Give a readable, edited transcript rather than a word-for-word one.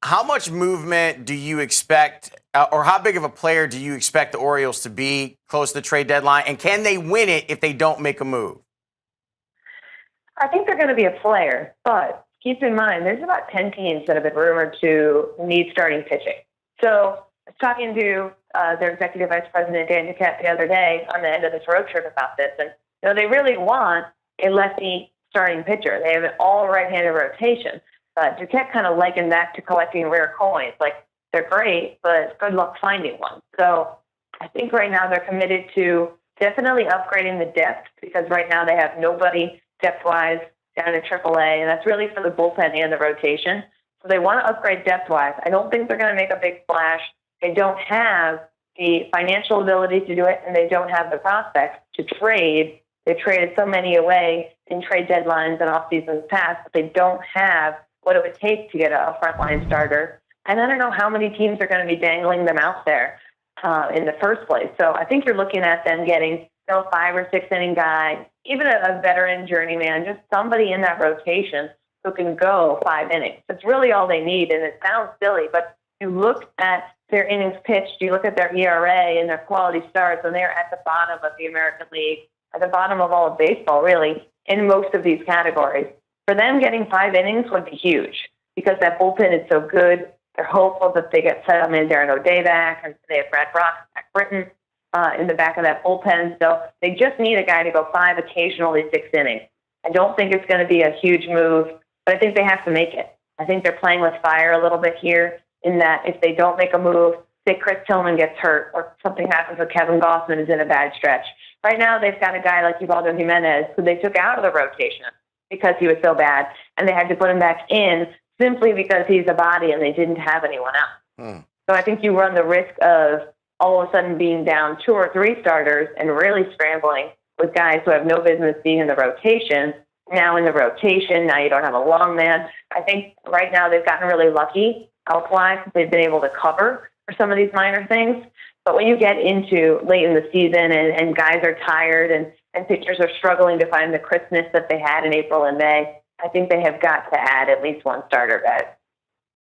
How much movement do you expect, or how big of a player do you expect the Orioles to be close to the trade deadline? And can they win it if they don't make a move? I think they're going to be a player, but keep in mind, there's about 10 teams that have been rumored to need starting pitching. So I was talking to their executive vice president, Dan Duquette, the other day on the end of this road trip about this. And they really want a lefty starting pitcher. They have an all right-handed rotation. Duquette kind of likened that to collecting rare coins. Like, they're great, but good luck finding one. So I think right now they're committed to definitely upgrading the depth, because right now they have nobody depth-wise down in AAA, and that's really for the bullpen and the rotation. So they want to upgrade depth-wise. I don't think they're going to make a big splash. They don't have the financial ability to do it, and they don't have the prospects to trade. They've traded so many away in trade deadlines and off seasons past, but they don't have what it would take to get a frontline starter. And I don't know how many teams are going to be dangling them out there in the first place. So I think you're looking at them getting a 5 or 6 inning guy, even a veteran journeyman, just somebody in that rotation who can go 5 innings. That's really all they need. And it sounds silly, but you look at their innings pitched, you look at their ERA and their quality starts, and they're at the bottom of the American League, at the bottom of all of baseball, really, in most of these categories. For them, getting 5 innings would be huge, because that bullpen is so good. They're hopeful that they get Settled in Darren O'Day back, and they have Brad Brock, Zach Britton in the back of that bullpen. So they just need a guy to go 5, occasionally 6 innings. I don't think it's going to be a huge move, but I think they have to make it. I think they're playing with fire a little bit here, in that if they don't make a move, say Chris Tillman gets hurt or something happens with Kevin Gossman is in a bad stretch. Right now they've got a guy like Ubaldo Jimenez who they took out of the rotation because he was so bad, and they had to put him back in simply because he's a body and they didn't have anyone else. So I think you run the risk of all of a sudden being down 2 or 3 starters and really scrambling with guys who have no business being in the rotation. Now in the rotation, now you don't have a long man. I think right now they've gotten really lucky health-wise. They've been able to cover for some of these minor things. But when you get into late in the season and guys are tired and pitchers are struggling to find the crispness that they had in April and May, I think they have got to add at least one starter bet.